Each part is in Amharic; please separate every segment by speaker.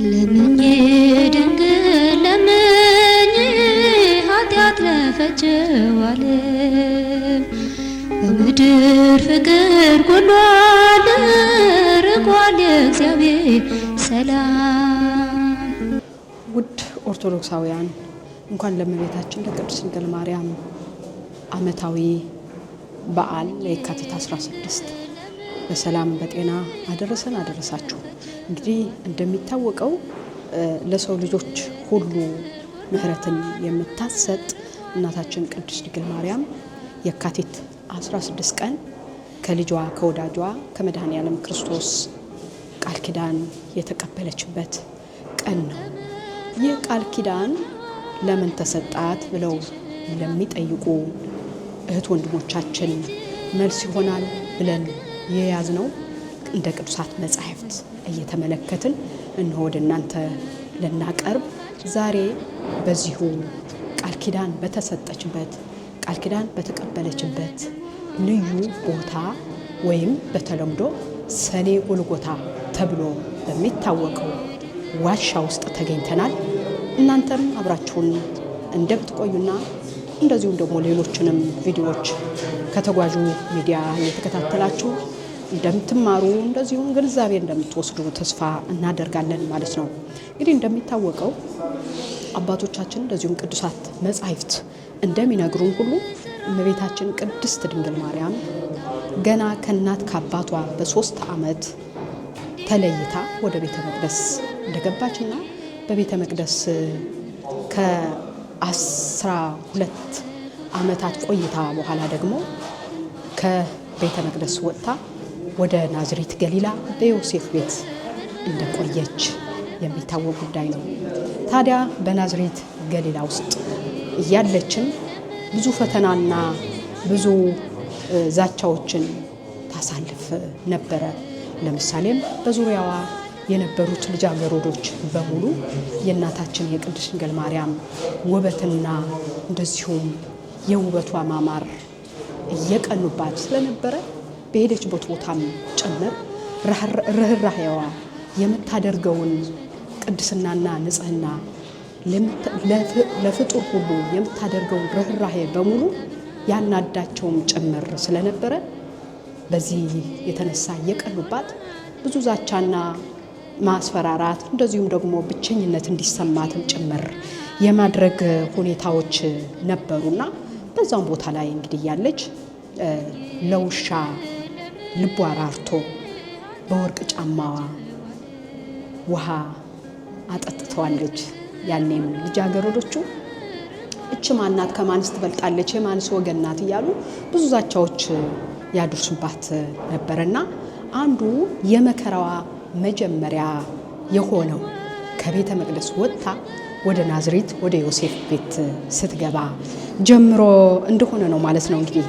Speaker 1: ለምኜ ድንግል ለምኜ ኃጢአት ለፈጀዋል በምድር ፍቅር ጎሏል ርቋል የእግዚአብሔር ሰላም።
Speaker 2: ውድ ኦርቶዶክሳውያን እንኳን ለእመቤታችን ለቅድስት ድንግል ማርያም ዓመታዊ በዓል ለየካቲት 16 በሰላም በጤና አደረሰን አደረሳችሁ። እንግዲህ እንደሚታወቀው ለሰው ልጆች ሁሉ ምሕረትን የምታሰጥ እናታችን ቅድስት ድንግል ማርያም የካቲት 16 ቀን ከልጇ ከወዳጇ ከመድኃኔዓለም ክርስቶስ ቃል ኪዳን የተቀበለችበት ቀን ነው። ይህ ቃል ኪዳን ለምን ተሰጣት ብለው ለሚጠይቁ እህት ወንድሞቻችን መልስ ይሆናል ብለን የያዝነው እንደ ቅዱሳት መጻሕፍት እየተመለከትን እንሆ ወደ እናንተ ልናቀርብ ዛሬ በዚሁ ቃል ኪዳን በተሰጠችበት ቃል ኪዳን በተቀበለችበት ልዩ ቦታ ወይም በተለምዶ ሰኔ ጎልጎታ ተብሎ በሚታወቀው ዋሻ ውስጥ ተገኝተናል። እናንተም አብራችሁን እንደምትቆዩና እንደዚሁም ደግሞ ሌሎችንም ቪዲዮዎች ከተጓዡ ሚዲያ እየተከታተላችሁ እንደምትማሩ እንደዚሁም ግንዛቤ እንደምትወስዱ ተስፋ እናደርጋለን ማለት ነው። እንግዲህ እንደሚታወቀው አባቶቻችን እንደዚሁም ቅዱሳት መጻሕፍት እንደሚነግሩን ሁሉ እመቤታችን ቅድስት ድንግል ማርያም ገና ከእናት ከአባቷ በ3 ዓመት ተለይታ ወደ ቤተ መቅደስ እንደገባችና በቤተ መቅደስ ከ12 ዓመታት ቆይታ በኋላ ደግሞ ከቤተ መቅደስ ወጥታ ወደ ናዝሬት ገሊላ በዮሴፍ ቤት እንደቆየች የሚታወቅ ጉዳይ ነው። ታዲያ በናዝሬት ገሊላ ውስጥ እያለችም ብዙ ፈተናና ብዙ ዛቻዎችን ታሳልፍ ነበረ። ለምሳሌም በዙሪያዋ የነበሩት ልጃገረዶች በሙሉ የእናታችን የቅድስት ድንግል ማርያም ውበትና እንደዚሁም የውበቷ ማማር እየቀኑባት ስለነበረ በሄደችበት ቦታም ጭምር ርህራሄዋ የምታደርገውን ቅድስናና ንጽህና ለፍጡር ሁሉ የምታደርገውን ርህራሄ በሙሉ ያናዳቸውም ጭምር ስለነበረ በዚህ የተነሳ እየቀኑባት ብዙ ዛቻና ማስፈራራት እንደዚሁም ደግሞ ብቸኝነት እንዲሰማትም ጭምር የማድረግ ሁኔታዎች ነበሩና በዛም ቦታ ላይ እንግዲህ ያለች ለውሻ ልቧ ራርቶ በወርቅ ጫማዋ ውሃ አጠጥተዋለች። ያኔም ልጃገረዶቹ እች ማናት ከማንስ ትበልጣለች የማንስ ወገን ናት እያሉ ብዙ ዛቻዎች ያደርሱባት ነበርና አንዱ የመከራዋ መጀመሪያ የሆነው ከቤተ መቅደስ ወጥታ ወደ ናዝሬት ወደ ዮሴፍ ቤት ስትገባ ጀምሮ እንደሆነ ነው ማለት ነው። እንግዲህ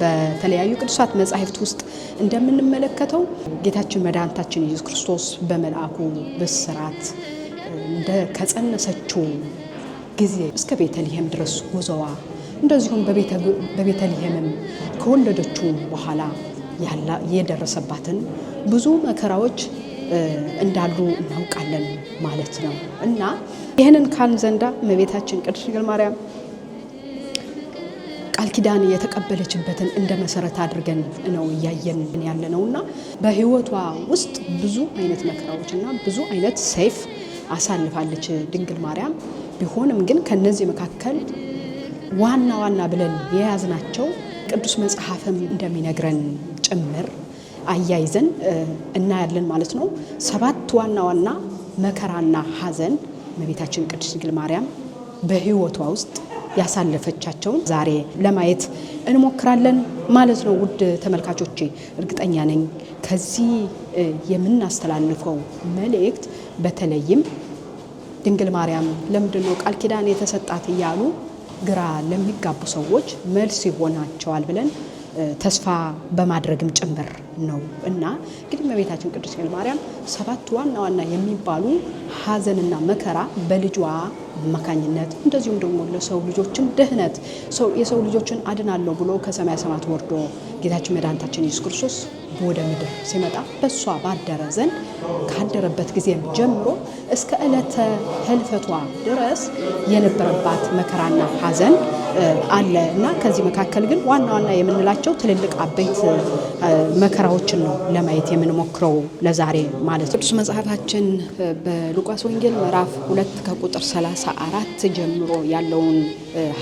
Speaker 2: በተለያዩ ቅዱሳት መጻሕፍት ውስጥ እንደምንመለከተው ጌታችን መድኃኒታችን ኢየሱስ ክርስቶስ በመልአኩ ብስራት ከጸነሰችው ጊዜ እስከ ቤተልሔም ድረስ ጉዞዋ እንደዚሁም በቤተልሔምም ከወለደችው በኋላ የደረሰባትን ብዙ መከራዎች እንዳሉ እናውቃለን ማለት ነው። እና ይህንን ካልን ዘንዳ እመቤታችን ቅድስት ድንግል ማርያም ቃል ኪዳን የተቀበለችበትን እንደ መሰረት አድርገን ነው እያየን ያለነውና በሕይወቷ ውስጥ ብዙ አይነት መከራዎችና ብዙ አይነት ሰይፍ አሳልፋለች ድንግል ማርያም። ቢሆንም ግን ከነዚህ መካከል ዋና ዋና ብለን የያዝናቸው ቅዱስ መጽሐፍም እንደሚነግረን ጭምር አያይዘን እናያለን ማለት ነው። 7 ዋና ዋና መከራና ሐዘን እመቤታችን ቅድስት ድንግል ማርያም በሕይወቷ ውስጥ ያሳለፈቻቸውን ዛሬ ለማየት እንሞክራለን ማለት ነው። ውድ ተመልካቾቼ እርግጠኛ ነኝ ከዚህ የምናስተላልፈው መልእክት በተለይም ድንግል ማርያም ለምንድነው ቃል ኪዳን የተሰጣት እያሉ ግራ ለሚጋቡ ሰዎች መልስ ይሆናቸዋል ብለን ተስፋ በማድረግም ጭምር ነው። እና እንግዲህ እመቤታችን ቅድስት ድንግል ማርያም 7 ዋና ዋና የሚባሉ ሐዘንና መከራ በልጇ አማካኝነት እንደዚሁም ደግሞ ለሰው ልጆችን ድህነት የሰው ልጆችን አድናለሁ ብሎ ከሰማይ ሰማያት ወርዶ ጌታችን መድኃኒታችን ኢየሱስ ክርስቶስ ወደ ምድር ሲመጣ በሷ ባደረ ዘንድ ካደረበት ጊዜም ጀምሮ እስከ ዕለተ ህልፈቷ ድረስ የነበረባት መከራና ሐዘን አለ እና ከዚህ መካከል ግን ዋና ዋና የምንላቸው ትልልቅ አበይት መከራዎችን ነው ለማየት የምንሞክረው ለዛሬ ማለት ነው። ቅዱስ መጽሐፋችን በሉቃስ ወንጌል ምዕራፍ 2 ከቁጥር 34 ጀምሮ ያለውን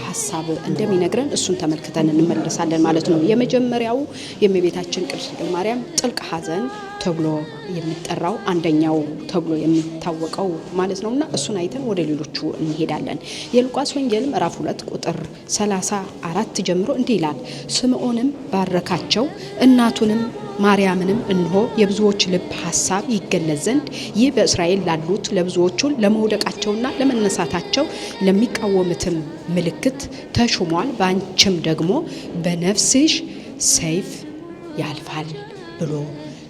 Speaker 2: ሐሳብ እንደሚነግረን እሱን ተመልክተን እንመለሳለን ማለት ነው። የመጀመሪያው የእመቤታችን ቅድስት ድንግል ማርያም ጥልቅ ሐዘን ተብሎ የሚጠራው አንደኛው ተብሎ የሚታወቀው ማለት ነውና እሱን አይተን ወደ ሌሎቹ እንሄዳለን። የሉቃስ ወንጌል ምዕራፍ 2 ቁጥር 34 ጀምሮ እንዲህ ይላል። ስምዖንም ባረካቸው፣ እናቱንም ማርያምንም እንሆ የብዙዎች ልብ ሐሳብ ይገለጽ ዘንድ ይህ በእስራኤል ላሉት ለብዙዎቹ ለመውደቃቸውና ለመነሳታቸው ለሚቃወሙትም ምልክት ተሹሟል። በአንቺም ደግሞ በነፍስሽ ሰይፍ ያልፋል ብሎ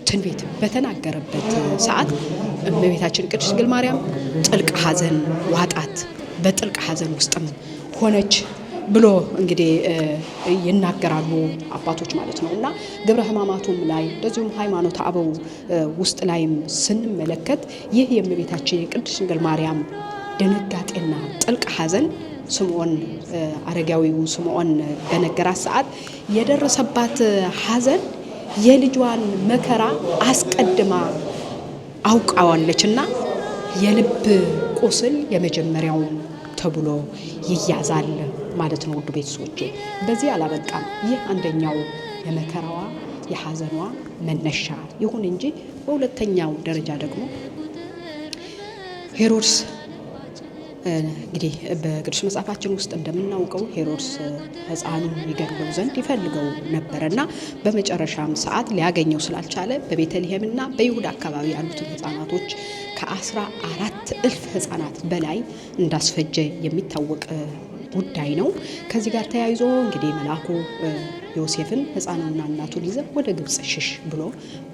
Speaker 2: ትንቢት በተናገረበት ሰዓት እመቤታችን ቅድስት ድንግል ማርያም ጥልቅ ሐዘን ዋጣት፣ በጥልቅ ሐዘን ውስጥም ሆነች ብሎ እንግዲህ ይናገራሉ አባቶች ማለት ነው። እና ግብረ ሕማማቱም ላይ እንደዚሁም ሃይማኖተ አበው ውስጥ ላይም ስንመለከት ይህ የእመቤታችን የቅድስት ድንግል ማርያም ድንጋጤና ጥልቅ ሐዘን ስምዖን አረጋዊው ስምዖን በነገራት ሰዓት የደረሰባት ሐዘን የልጇን መከራ አስቀድማ አውቃዋለችና የልብ ቁስል የመጀመሪያው ተብሎ ይያዛል ማለት ነው። ውድ ቤተሰቦቼ በዚህ አላበቃም። ይህ አንደኛው የመከራዋ የሐዘኗ መነሻ ይሁን እንጂ በሁለተኛው ደረጃ ደግሞ ሄሮድስ እንግዲህ በቅዱስ መጽሐፋችን ውስጥ እንደምናውቀው ሄሮድስ ሕፃኑን ይገድለው ዘንድ ይፈልገው ነበርና በመጨረሻም ሰዓት ሊያገኘው ስላልቻለ በቤተልሔምና በይሁዳ አካባቢ ያሉትን ሕፃናቶች ከ14,000 ሕፃናት በላይ እንዳስፈጀ የሚታወቅ ጉዳይ ነው። ከዚህ ጋር ተያይዞ እንግዲህ መልአኩ ዮሴፍን ሕፃኑንና እናቱን ይዘው ወደ ግብጽ ሽሽ ብሎ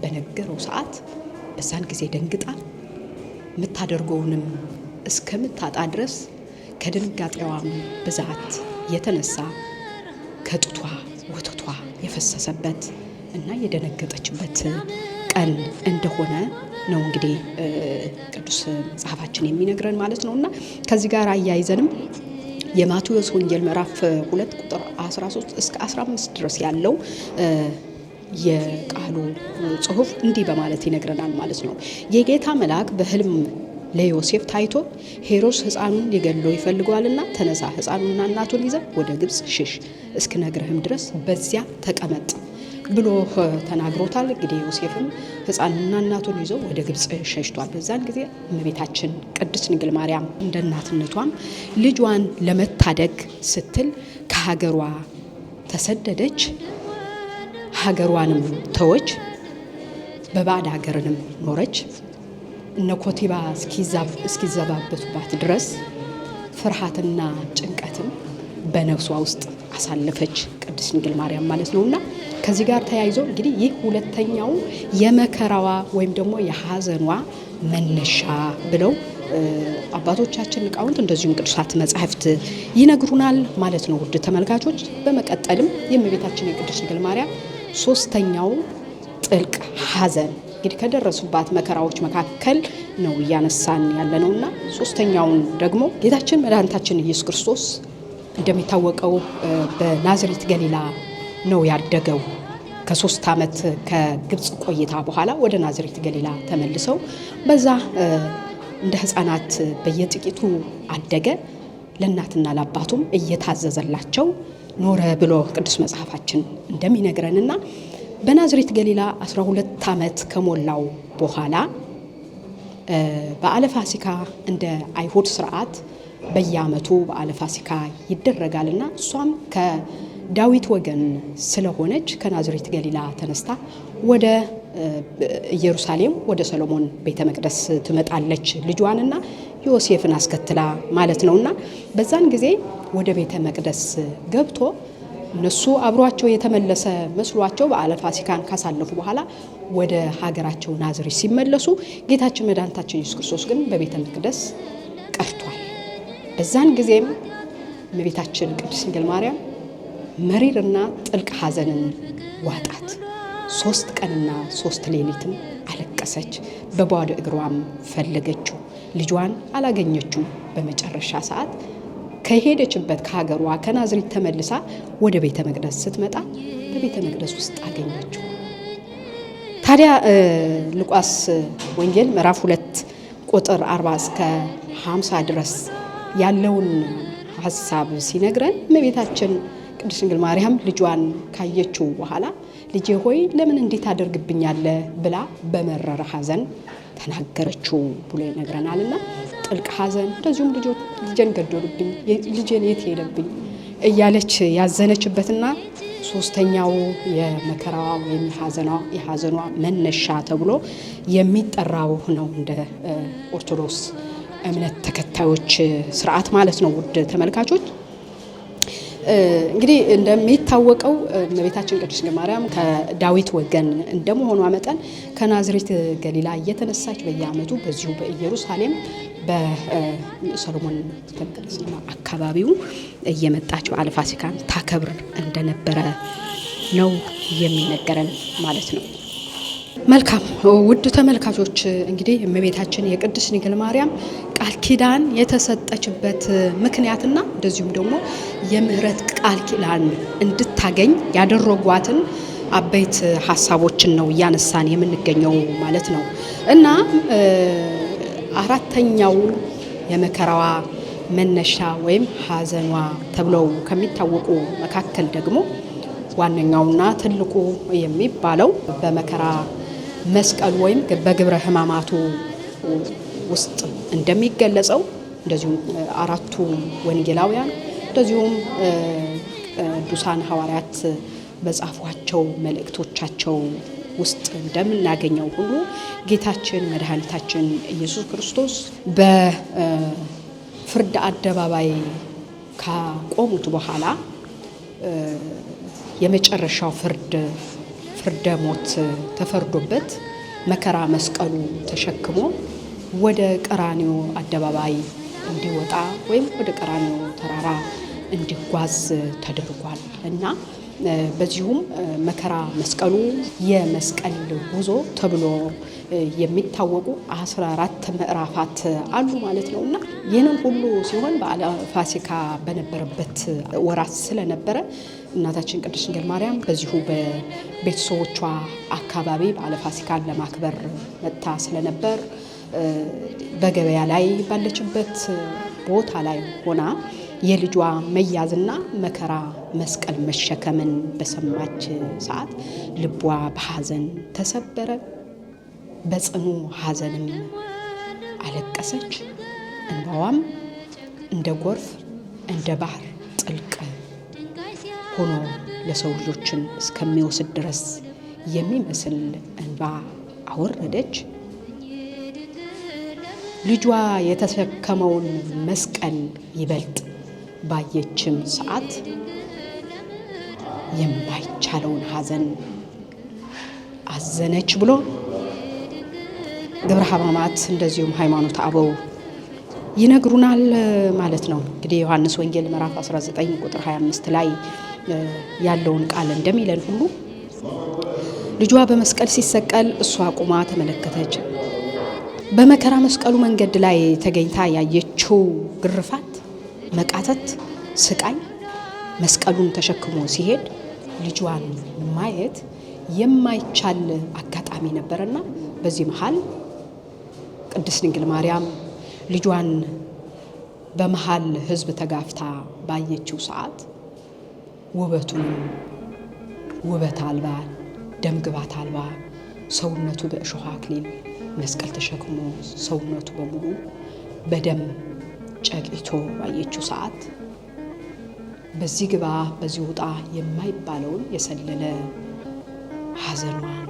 Speaker 2: በነገረው ሰዓት በዛን ጊዜ ደንግጣ የምታደርገውንም እስከምታጣ ድረስ ከድንጋጤዋም ብዛት የተነሳ ከጡቷ ወተቷ የፈሰሰበት እና የደነገጠችበት ቀን እንደሆነ ነው እንግዲህ ቅዱስ መጽሐፋችን የሚነግረን ማለት ነውና ከዚህ ጋር አያይዘንም የማቴዎስ ወንጌል ምዕራፍ 2 ቁጥር 13 እስከ 15 ድረስ ያለው የቃሉ ጽሑፍ እንዲህ በማለት ይነግረናል ማለት ነው። የጌታ መልአክ በሕልም ለዮሴፍ ታይቶ ሄሮድስ ሕፃኑን ሊገድለው ይፈልገዋልና ተነሳ፣ ሕፃኑንና እናቱን ይዘህ ወደ ግብጽ ሽሽ፣ እስክነግርህም ድረስ በዚያ ተቀመጥ ብሎ ተናግሮታል። እንግዲህ ዮሴፍም ሕፃኑንና እናቱን ይዞ ወደ ግብጽ ሸሽቷል። በዛን ጊዜ እመቤታችን ቅድስት ድንግል ማርያም እንደ እናትነቷም ልጇን ለመታደግ ስትል ከሀገሯ ተሰደደች፣ ሀገሯንም ተወች፣ በባዕድ ሀገርንም ኖረች። እነ ኮቲባ እስኪዘባበቱባት ድረስ ፍርሃትና ጭንቀትም በነፍሷ ውስጥ አሳለፈች ቅድስት ድንግል ማርያም ማለት ነውና ከዚህ ጋር ተያይዞ እንግዲህ ይህ ሁለተኛው የመከራዋ ወይም ደግሞ የሐዘኗ መነሻ ብለው አባቶቻችን ሊቃውንት እንደዚሁም ቅዱሳት መጻሕፍት ይነግሩናል ማለት ነው። ውድ ተመልካቾች በመቀጠልም የእመቤታችን የቅድስት ድንግል ማርያም ሶስተኛው ጥልቅ ሐዘን እንግዲህ ከደረሱባት መከራዎች መካከል ነው እያነሳን ያለነውና ሶስተኛውን ደግሞ ጌታችን መድኃኒታችን ኢየሱስ ክርስቶስ እንደሚታወቀው በናዝሬት ገሊላ ነው ያደገው። ከ3 ዓመት ከግብጽ ቆይታ በኋላ ወደ ናዝሬት ገሊላ ተመልሰው በዛ እንደ ሕፃናት በየጥቂቱ አደገ። ለእናትና ለአባቱም እየታዘዘላቸው ኖረ ብሎ ቅዱስ መጽሐፋችን እንደሚነግረንና በናዝሬት ገሊላ 12 ዓመት ከሞላው በኋላ በዓለ ፋሲካ እንደ አይሁድ ስርዓት በየዓመቱ በዓለ ፋሲካ ይደረጋልና እሷም ከዳዊት ወገን ስለሆነች ከናዝሬት ገሊላ ተነስታ ወደ ኢየሩሳሌም ወደ ሰሎሞን ቤተ መቅደስ ትመጣለች ልጇንና ዮሴፍን አስከትላ ማለት ነውና በዛን ጊዜ ወደ ቤተ መቅደስ ገብቶ እነሱ አብሯቸው የተመለሰ መስሏቸው በዓለ ፋሲካን ካሳለፉ በኋላ ወደ ሀገራቸው ናዝሬት ሲመለሱ ጌታችን መድኃኒታችን ኢየሱስ ክርስቶስ ግን በቤተ መቅደስ ቀርቷል። በዛን ጊዜም እመቤታችን ቅድስት ድንግል ማርያም መሪርና ጥልቅ ሐዘንን ዋጣት። 3 ቀንና 3 ሌሊትም አለቀሰች። በባዶ እግሯም ፈለገችው፣ ልጇን አላገኘችው። በመጨረሻ ሰዓት ከሄደችበት ከሀገሯ ከናዝሬት ተመልሳ ወደ ቤተ መቅደስ ስትመጣ በቤተ መቅደስ ውስጥ አገኘችው። ታዲያ ሉቃስ ወንጌል ምዕራፍ 2 ቁጥር 40 እስከ 50 ድረስ ያለውን ሐሳብ ሲነግረን እመቤታችን ቅድስት ድንግል ማርያም ልጇን ካየችው በኋላ ልጄ ሆይ ለምን እንዴት አደርግብኛለህ ብላ በመረረ ሐዘን ተናገረችው ብሎ ይነግረናልና ጥልቅ ሐዘን እንደዚሁም ልጄን ገደሉብኝ፣ ልጄን የት ሄደብኝ እያለች ያዘነችበትና ሶስተኛው የመከራዋ ወይም የሐዘኗ መነሻ ተብሎ የሚጠራው ነው እንደ ኦርቶዶክስ እምነት ተከታዮች ስርዓት ማለት ነው። ውድ ተመልካቾች እንግዲህ እንደሚታወቀው እመቤታችን ቅድስት ድንግል ማርያም ከዳዊት ወገን እንደመሆኗ መጠን ከናዝሬት ገሊላ እየተነሳች በየዓመቱ በዚሁ በኢየሩሳሌም በሰሎሞን ተንቀሳቅሳ አካባቢው እየመጣች በዓለ ፋሲካን ታከብር እንደነበረ ነው የሚነገረን ማለት ነው። መልካም ውድ ተመልካቾች እንግዲህ እመቤታችን የቅድስት ድንግል ማርያም ቃል ኪዳን የተሰጠችበት ምክንያትና እንደዚሁም ደግሞ የምህረት ቃል ኪዳን እንድታገኝ ያደረጓትን አበይት ሐሳቦችን ነው እያነሳን የምንገኘው ማለት ነው እና አራተኛው የመከራዋ መነሻ ወይም ሐዘኗ ተብለው ከሚታወቁ መካከል ደግሞ ዋነኛውና ትልቁ የሚባለው በመከራ መስቀል ወይም በግብረ ሕማማቱ ውስጥ እንደሚገለጸው እንደዚሁም አራቱ ወንጌላውያን እንደዚሁም ቅዱሳን ሐዋርያት በጻፏቸው መልእክቶቻቸው ውስጥ እንደምናገኘው ሁሉ ጌታችን መድኃኒታችን ኢየሱስ ክርስቶስ በፍርድ አደባባይ ካቆሙት በኋላ የመጨረሻው ፍርደ ሞት ተፈርዶበት መከራ መስቀሉ ተሸክሞ ወደ ቀራንዮ አደባባይ እንዲወጣ ወይም ወደ ቀራንዮ ተራራ እንዲጓዝ ተደርጓል እና በዚሁም መከራ መስቀሉ የመስቀል ጉዞ ተብሎ የሚታወቁ 14 ምዕራፋት አሉ ማለት ነውና ይህንን ሁሉ ሲሆን በዓለ ፋሲካ በነበረበት ወራት ስለነበረ እናታችን ቅድስት ድንግል ማርያም በዚሁ በቤተሰቦቿ አካባቢ በዓለ ፋሲካን ለማክበር መጥታ ስለነበር በገበያ ላይ ባለችበት ቦታ ላይ ሆና የልጇ መያዝና መከራ መስቀል መሸከምን በሰማች ሰዓት ልቧ በሐዘን ተሰበረ። በጽኑ ሐዘንም አለቀሰች። እንባዋም እንደ ጎርፍ እንደ ባህር ጥልቅ ሆኖ ለሰው ልጆችን እስከሚወስድ ድረስ የሚመስል እንባ አወረደች። ልጇ የተሸከመውን መስቀል ይበልጥ ባየችም ሰዓት የማይቻለውን ሐዘን አዘነች ብሎ ግብረ ሕማማት እንደዚሁም ሃይማኖተ አበው ይነግሩናል ማለት ነው። እንግዲህ ዮሐንስ ወንጌል ምዕራፍ 19 ቁጥር 25 ላይ ያለውን ቃል እንደሚለን ሁሉ ልጇ በመስቀል ሲሰቀል እሷ ቆማ ተመለከተች። በመከራ መስቀሉ መንገድ ላይ ተገኝታ ያየችው ግርፋት፣ መቃተት፣ ስቃይ መስቀሉን ተሸክሞ ሲሄድ ልጇን ማየት የማይቻል አጋጣሚ ነበርና በዚህ መሃል ቅድስት ድንግል ማርያም ልጇን በመሃል ሕዝብ ተጋፍታ ባየችው ሰዓት ውበት አልባ ደምግባት አልባ ሰውነቱ በእሾህ አክሊል መስቀል ተሸክሞ ሰውነቱ በሙሉ በደም ጨቂቶ ባየችው ሰዓት በዚህ ግባ በዚህ ውጣ የማይባለውን የሰለለ ሐዘኗን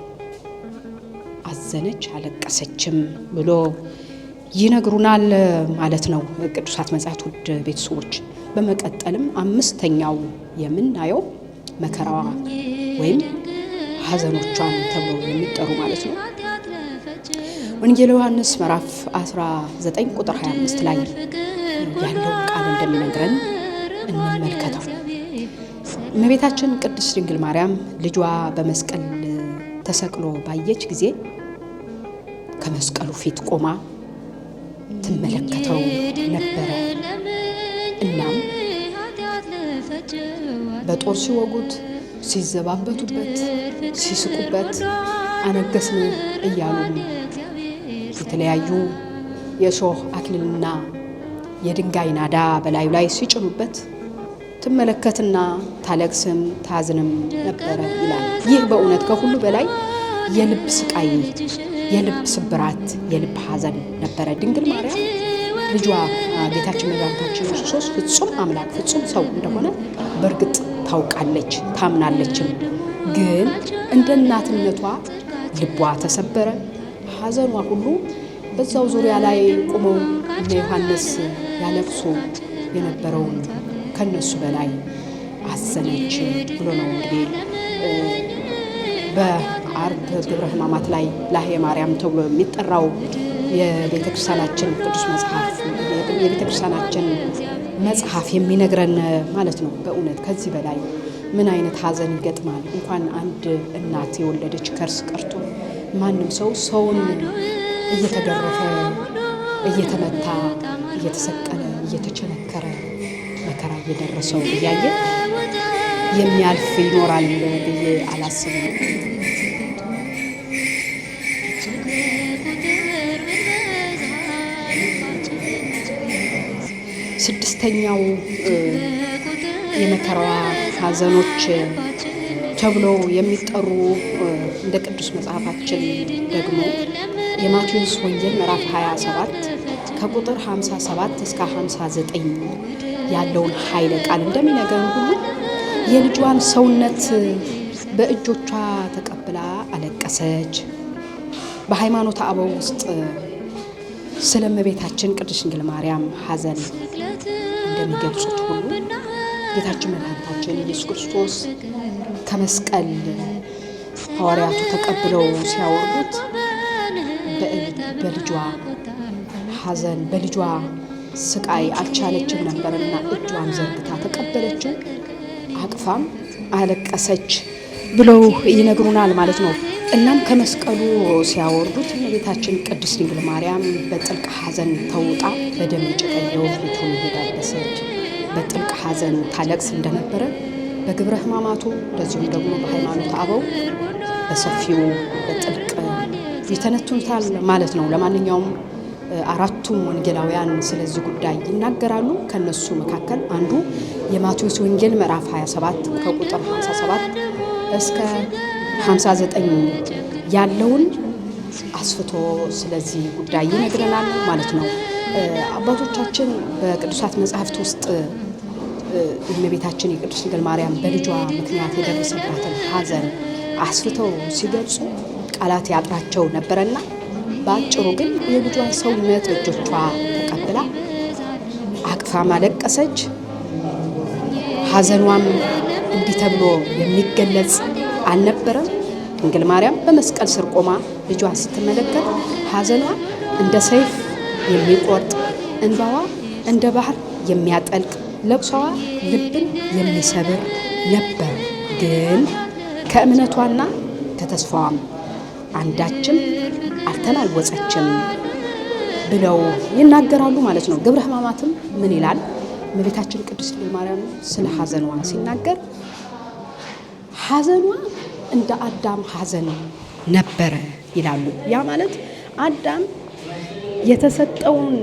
Speaker 2: አዘነች አለቀሰችም ብሎ ይነግሩናል ማለት ነው ቅዱሳት መጻሕፍት። ውድ ቤተሰቦች በመቀጠልም አምስተኛው የምናየው መከራዋ ወይም ሐዘኖቿን ተብሎ የሚጠሩ ማለት ነው ወንጌል ዮሐንስ ምዕራፍ 19 ቁጥር 25 ላይ ያለው ቃል እንደሚነግረን እንመልከተው። እመቤታችን ቅድስት ድንግል ማርያም ልጇ በመስቀል ተሰቅሎ ባየች ጊዜ ከመስቀሉ ፊት ቆማ ትመለከተው ነበረ። እናም በጦር ሲወጉት፣ ሲዘባበቱበት፣ ሲስቁበት አነገስን እያሉ የተለያዩ የሾህ አክሊልና የድንጋይ ናዳ በላዩ ላይ ሲጭኑበት ትመለከትና ታለቅስም ታዝንም ነበረ ይላል። ይህ በእውነት ከሁሉ በላይ የልብ ስቃይ፣ የልብ ስብራት፣ የልብ ሐዘን ነበረ። ድንግል ማርያም ልጇ ጌታችን መድኃኒታችን ኢየሱስ ፍጹም አምላክ ፍጹም ሰው እንደሆነ በእርግጥ ታውቃለች ታምናለችም። ግን እንደ እናትነቷ ልቧ ተሰበረ። ሐዘኗ ሁሉ በዛው ዙሪያ ላይ ቆመው እነ ዮሐንስ ያለቅሱ የነበረውን ከነሱ በላይ አዘነች ብሎ ነው እንግዲህ በዓርብ ግብረ ሕማማት ላይ ላሄ ማርያም ተብሎ የሚጠራው የቤተክርስቲያናችን ቅዱስ መጽሐፍ የቤተክርስቲያናችን መጽሐፍ የሚነግረን ማለት ነው። በእውነት ከዚህ በላይ ምን አይነት ሐዘን ይገጥማል? እንኳን አንድ እናት የወለደች ከርስ ቀርቶ ማንም ሰው ሰውን እየተገረፈ እየተመታ እየተሰቀለ እየተቸነከረ መከራ እየደረሰው እያየ የሚያልፍ ይኖራል ብዬ አላስብም። ስድስተኛው የመከራዋ ሐዘኖች ተብሎ የሚጠሩ እንደ ቅዱስ መጽሐፋችን ደግሞ የማቴዎስ ወንጌል ምዕራፍ 27 ከቁጥር 57 እስከ 59 ያለውን ኃይለ ቃል እንደሚነገረን ሁሉ የልጇን ሰውነት በእጆቿ ተቀብላ አለቀሰች። በሃይማኖተ አበው ውስጥ ስለ እመቤታችን ቅድስት ድንግል ማርያም ሐዘን እንደሚገልጹት ሁሉ ጌታችን መድኃኒታችን ኢየሱስ ክርስቶስ ከመስቀል ሐዋርያቱ ተቀብለው ሲያወርዱት በልጇ ሐዘን በልጇ ስቃይ አልቻለችም ነበርና እጇን ዘርግታ ተቀበለችው፣ አቅፋም አለቀሰች ብለው ይነግሩናል ማለት ነው። እናም ከመስቀሉ ሲያወርዱት እመቤታችን ቅድስት ድንግል ማርያም በጥልቅ ሐዘን ተውጣ በደም ጨቀየው ፊቱን እየዳበሰች በጥልቅ ሐዘን ታለቅስ እንደነበረ በግብረ ሕማማቱ እንደዚሁም ደግሞ በሃይማኖተ አበው በሰፊው በጥልቅ ይተነትኑታል ማለት ነው። ለማንኛውም አራቱም ወንጌላውያን ስለዚህ ጉዳይ ይናገራሉ። ከነሱ መካከል አንዱ የማቴዎስ ወንጌል ምዕራፍ 27 ከቁጥር 57 እስከ 59 ያለውን አስፍቶ ስለዚህ ጉዳይ ይነግረናል ማለት ነው። አባቶቻችን በቅዱሳት መጻሕፍት ውስጥ እመቤታችን የቅድስት ድንግል ማርያም በልጇ ምክንያት የደረሰባትን ሐዘን አስፍተው ሲገልጹ ቃላት ያጥራቸው ነበረና በአጭሩ ግን የልጇን ሰውነት በእጆቿ ተቀብላ አቅፋ ማለቀሰች። ሐዘኗም እንዲህ ተብሎ የሚገለጽ አልነበረም። ድንግል ማርያም በመስቀል ስር ቆማ ልጇን ስትመለከት ሐዘኗ እንደ ሰይፍ የሚቆርጥ፣ እንባዋ እንደ ባህር የሚያጠልቅ፣ ለቅሷዋ ልብን የሚሰብር ነበር። ግን ከእምነቷና ከተስፋዋም አንዳችም አልተናወጸችም ብለው ይናገራሉ ማለት ነው። ግብረ ሕማማትም ምን ይላል? እመቤታችን ቅድስት ድንግል ማርያም ስለ ሐዘኗ ሲናገር ሐዘኗ እንደ አዳም ሐዘን ነበረ ይላሉ። ያ ማለት አዳም የተሰጠውን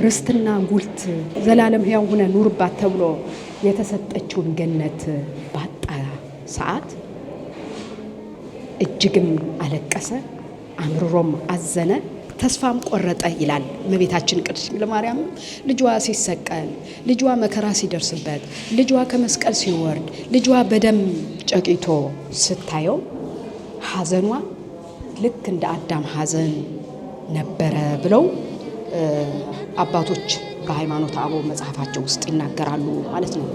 Speaker 2: ርስትና ጉልት ዘላለም ሕያው ሆነ ኑርባት ተብሎ የተሰጠችውን ገነት ባጣ ሰዓት እጅግም አለቀሰ፣ አምርሮም አዘነ፣ ተስፋም ቆረጠ ይላል። እመቤታችን ቅድስት ድንግል ማርያም ልጇ ሲሰቀል፣ ልጇ መከራ ሲደርስበት፣ ልጇ ከመስቀል ሲወርድ፣ ልጇ በደም ጨቂቶ ስታየው ሐዘኗ ልክ እንደ አዳም ሐዘን ነበረ ብለው አባቶች በሃይማኖተ አበው መጽሐፋቸው ውስጥ ይናገራሉ ማለት ነው።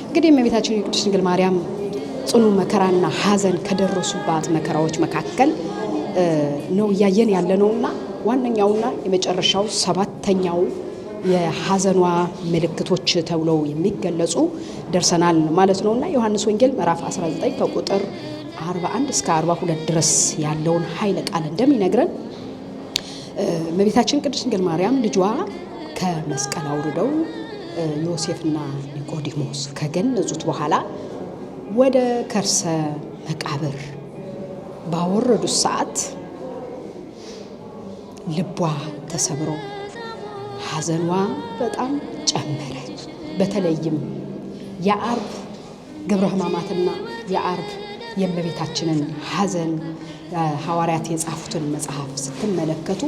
Speaker 2: እንግዲህ እመቤታችን የቅድስት ድንግል ማርያም ጽኑ መከራና ሐዘን ከደረሱባት መከራዎች መካከል ነው እያየን ያለነውና ዋነኛውና የመጨረሻው ሰባተኛው የሐዘኗ ምልክቶች ተብለው የሚገለጹ ደርሰናል ማለት ነውና ዮሐንስ ወንጌል ምዕራፍ 19 ከቁጥር 41 እስከ 42 ድረስ ያለውን ኃይለ ቃል እንደሚነግረን እመቤታችን ቅድስት ድንግል ማርያም ልጇ ከመስቀል አውርደው ዮሴፍና ኒቆዲሞስ ከገነዙት በኋላ ወደ ከርሰ መቃብር ባወረዱት ሰዓት ልቧ ተሰብሮ ሐዘኗ በጣም ጨመረ። በተለይም የዓርብ ግብረ ሕማማትና የዓርብ የእመቤታችንን ሐዘን ሐዋርያት የጻፉትን መጽሐፍ ስትመለከቱ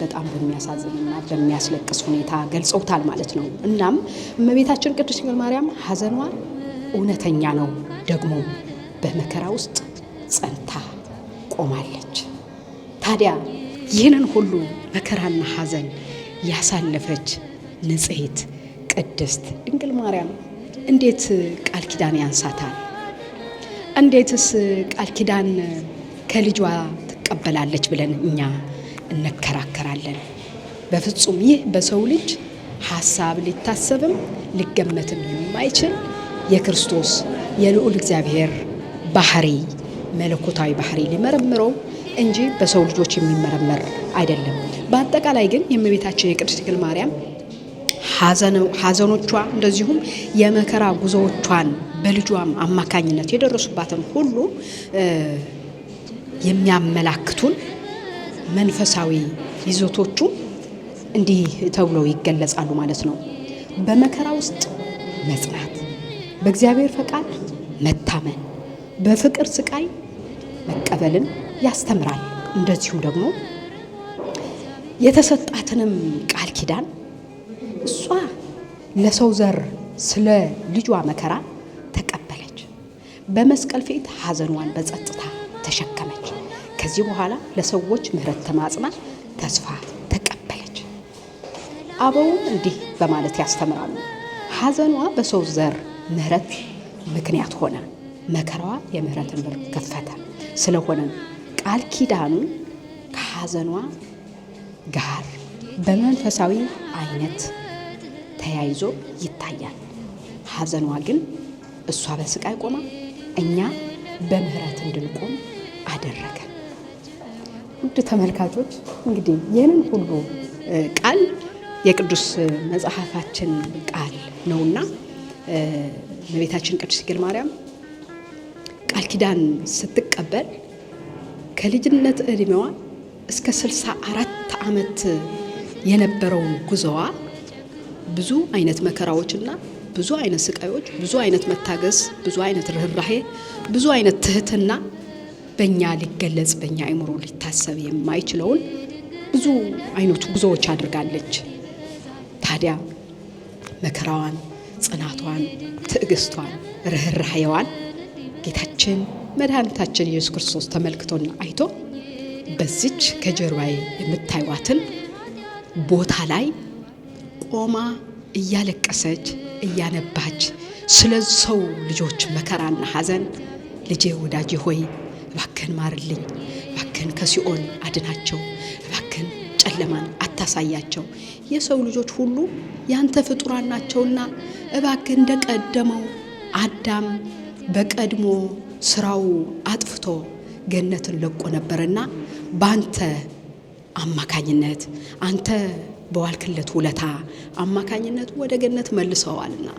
Speaker 2: በጣም በሚያሳዝንና በሚያስለቅስ ሁኔታ ገልጸውታል ማለት ነው። እናም እመቤታችን ቅድስት ድንግል ማርያም ሐዘኗ እውነተኛ ነው፣ ደግሞ በመከራ ውስጥ ጸንታ ቆማለች። ታዲያ ይህንን ሁሉ መከራና ሐዘን ያሳለፈች ንጽሕት ቅድስት ድንግል ማርያም እንዴት ቃል ኪዳን ያንሳታል? እንዴትስ ቃል ኪዳን ከልጇ ትቀበላለች ብለን እኛ እንከራከራለን? በፍጹም ይህ በሰው ልጅ ሐሳብ ሊታሰብም ሊገመትም የማይችል የክርስቶስ የልዑል እግዚአብሔር ባህሪ መለኮታዊ ባህሪ ሊመረምረው እንጂ በሰው ልጆች የሚመረመር አይደለም። በአጠቃላይ ግን የእመቤታችን የቅድስት ድንግል ማርያም ሐዘኖቿ እንደዚሁም የመከራ ጉዞዎቿን በልጇም አማካኝነት የደረሱባትን ሁሉ የሚያመላክቱን መንፈሳዊ ይዘቶቹ እንዲህ ተብለው ይገለጻሉ ማለት ነው። በመከራ ውስጥ መጽናት፣ በእግዚአብሔር ፈቃድ መታመን፣ በፍቅር ስቃይ መቀበልን ያስተምራል። እንደዚሁም ደግሞ የተሰጣትንም ቃል ኪዳን እሷ ለሰው ዘር ስለ ልጇ መከራ ተቀበለች። በመስቀል ፊት ሐዘኗን በጸጥታ ተሸከመች። ከዚህ በኋላ ለሰዎች ምሕረት ተማጽና ተስፋ ተቀበለች። አበው እንዲህ በማለት ያስተምራሉ። ሐዘኗ በሰው ዘር ምሕረት ምክንያት ሆነ፣ መከራዋ የምሕረትን በር ከፈተ። ስለሆነም ቃል ኪዳኑ ከሐዘኗ ጋር በመንፈሳዊ አይነት ተያይዞ ይታያል። ሐዘኗ ግን እሷ በስቃይ ቆማ እኛ በምህረት እንድንቆም አደረገ። ውድ ተመልካቾች እንግዲህ ይህንን ሁሉ ቃል የቅዱስ መጽሐፋችን ቃል ነውና እመቤታችን ቅድስት ድንግል ማርያም ቃል ኪዳን ስትቀበል ከልጅነት ዕድሜዋ እስከ 64 ዓመት የነበረውን ጉዞዋ ብዙ አይነት መከራዎችና ብዙ አይነት ስቃዮች፣ ብዙ አይነት መታገስ፣ ብዙ አይነት ርህራሄ፣ ብዙ አይነት ትህትና በእኛ ሊገለጽ በእኛ አእምሮ ሊታሰብ የማይችለውን ብዙ አይነት ጉዞዎች አድርጋለች። ታዲያ መከራዋን፣ ጽናቷን፣ ትዕግስቷን፣ ርህራሄዋን ጌታችን መድኃኒታችን ኢየሱስ ክርስቶስ ተመልክቶና አይቶ በዚች ከጀርባዬ የምታዩዋትን ቦታ ላይ ቆማ እያለቀሰች እያነባች ስለ ሰው ልጆች መከራና ሐዘን ልጄ ወዳጄ ሆይ እባክህን ማርልኝ፣ እባክህን ከሲኦል አድናቸው፣ እባክህን ጨለማን አታሳያቸው፣ የሰው ልጆች ሁሉ ያንተ ፍጡራን ናቸውና እባክህን እንደቀደመው አዳም በቀድሞ ስራው አጥፍቶ ገነትን ለቆ ነበርና ባንተ አማካኝነት አንተ በዋልክለት ውለታ አማካኝነት ወደ ገነት መልሰዋልና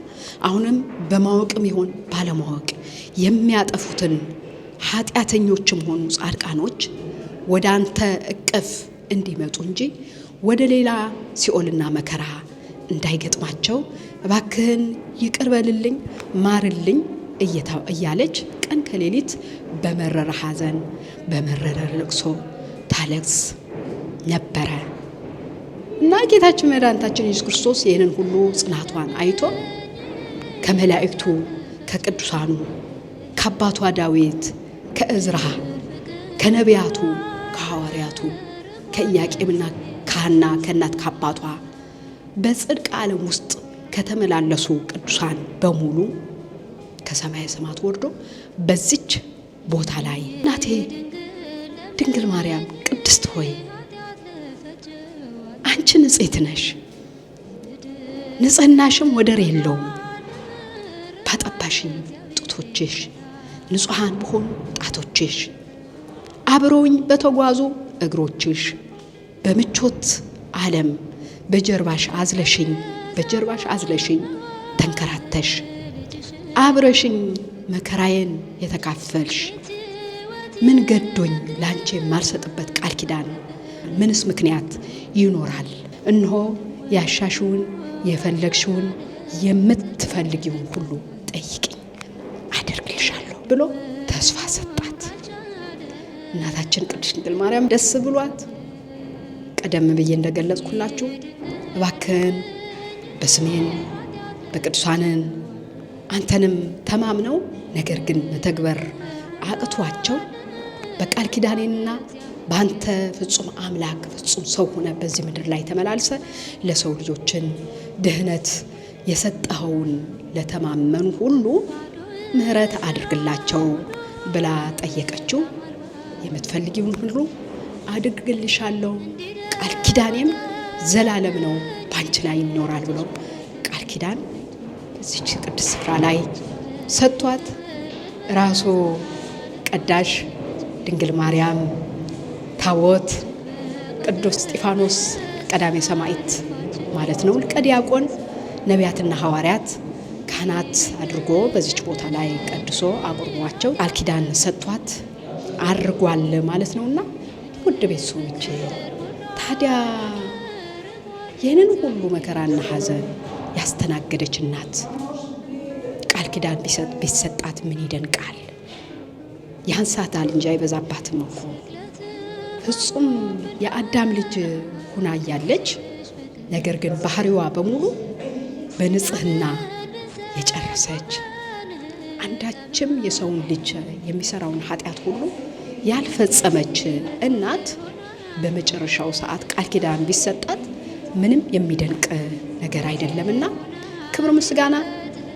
Speaker 2: አሁንም በማወቅም ይሆን ባለማወቅ የሚያጠፉትን ኃጢአተኞችም ሆኑ ጻድቃኖች ወደ አንተ እቅፍ እንዲመጡ እንጂ ወደ ሌላ ሲኦልና መከራ እንዳይገጥማቸው እባክህን ይቅር በልልኝ ማርልኝ እያለች ቀን ከሌሊት በመረረ ሐዘን በመረረ ልቅሶ ታለቅስ ነበረ እና ጌታችን መድኃኒታችን ኢየሱስ ክርስቶስ ይህንን ሁሉ ጽናቷን አይቶ ከመላእክቱ ከቅዱሳኑ ከአባቷ ዳዊት ከእዝራ ከነቢያቱ ከሐዋርያቱ ከኢያቄምና ከሐና ከእናት ከአባቷ በጽድቅ ዓለም ውስጥ ከተመላለሱ ቅዱሳን በሙሉ ከሰማየ ሰማያት ወርዶ በዚች ቦታ ላይ እናቴ ድንግል ማርያም ቅድስት ሆይ አንቺ ንጽሕት ነሽ፣ ንጽሕናሽም ወደር የለውም። ባጠባሽኝ ጡቶችሽ፣ ንጹሐን በሆኑ ጣቶችሽ፣ አብረውኝ በተጓዙ እግሮችሽ፣ በምቾት ዓለም በጀርባሽ አዝለሽኝ ተንከራተሽ አብረሽኝ መከራዬን የተካፈልሽ ምን ገዶኝ ላንቺ የማልሰጥበት ቃል ኪዳን ምንስ ምክንያት ይኖራል? እነሆ ያሻሽውን የፈለግሽውን የምትፈልጊውን ሁሉ ጠይቂኝ አደርግልሻለሁ ብሎ ተስፋ ሰጣት። እናታችን ቅድስት ድንግል ማርያም ደስ ብሏት ቀደም ብዬ እንደገለጽኩላችሁ እባክህን በስሜን በቅዱሳንን አንተንም ተማምነው ነገር ግን መተግበር አቅቷቸው በቃል ኪዳኔና በአንተ ፍጹም አምላክ ፍጹም ሰው ሆነ በዚህ ምድር ላይ ተመላልሰ ለሰው ልጆችን ድህነት የሰጠኸውን ለተማመኑ ሁሉ ምሕረት አድርግላቸው ብላ ጠየቀችው። የምትፈልጊውን ሁሉ አድርግልሻለሁ፣ ቃል ኪዳኔም ዘላለም ነው ባንቺ ላይ ይኖራል ብሎ ቃል ኪዳን እዚች ቅድስት ስፍራ ላይ ሰጥቷት ራሱ ቀዳሽ ድንግል ማርያም ታቦት ቅዱስ እስጢፋኖስ ቀዳሜ ሰማዕት ማለት ነው ሊቀ ዲያቆን ነቢያትና ሐዋርያት ካህናት አድርጎ በዚች ቦታ ላይ ቀድሶ አቁርቧቸው ቃል ኪዳን ሰጥቷት አድርጓል ማለት ነውና ውድ ቤተሰቦቼ ታዲያ ይህንን ሁሉ መከራና ሐዘን ያስተናገደች እናት ቃል ኪዳን ቢሰጣት ምን ይደንቃል? ያንሳታል እንጂ አይበዛባትም እኮ። ፍጹም የአዳም ልጅ ሁና እያለች ነገር ግን ባህሪዋ በሙሉ በንጽህና የጨረሰች አንዳችም የሰውን ልጅ የሚሰራውን ኃጢአት ሁሉ ያልፈጸመች እናት በመጨረሻው ሰዓት ቃል ኪዳን ቢሰጣት ምንም የሚደንቅ ነገር አይደለምና ክብር ምስጋና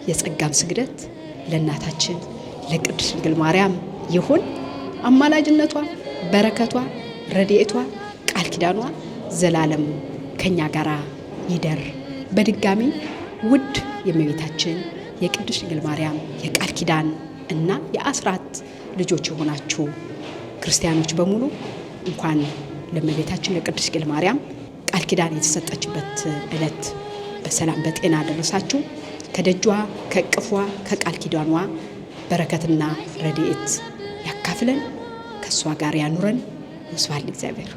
Speaker 2: የጸጋም ስግደት ለእናታችን ለቅድስት ድንግል ማርያም ይሁን። አማላጅነቷ፣ በረከቷ፣ ረድኤቷ፣ ቃል ኪዳኗ ዘላለም ከኛ ጋራ ይደር። በድጋሚ ውድ የእመቤታችን የቅድስት ድንግል ማርያም የቃል ኪዳን እና የአስራት ልጆች የሆናችሁ ክርስቲያኖች በሙሉ እንኳን ለእመቤታችን ለቅድስት ድንግል ማርያም ቃል ኪዳን የተሰጠችበት ዕለት በሰላም በጤና ደረሳችሁ። ከደጇ ከእቅፏ ከቃል ኪዳኗ በረከትና ረድኤት ያካፍለን፣ ከእሷ ጋር ያኑረን። ወስብሐት ለእግዚአብሔር።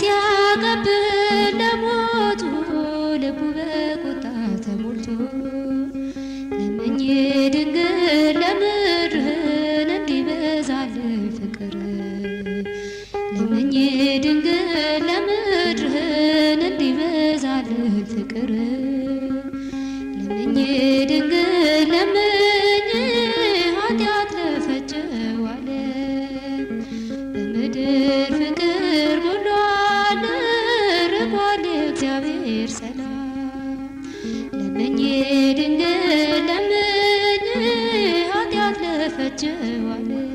Speaker 1: ሲያቀብል ለሞቱ ልቡ በቁጣ ተሞልቶ ለምኜ ድንግል ለምድርህን እንዲበዛልህ ፍቅር ለምኜ ድንግል ለምድርህን እንዲበዛልህ ፍቅር ለምኜ ድንግል ለምኜ ኃጢአት ለፈጀው ዓለም በምድር ፍቅር ጎሏል ርቋል እግዚአብሔር ሰላም ለምኜ ድንግል ለምኜ ኃጢአት ለፈጀው ዓለም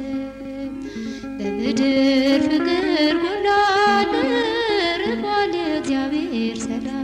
Speaker 1: በምድር ፍቅር ጎሏል ርቋል እግዚአብሔር ሰላም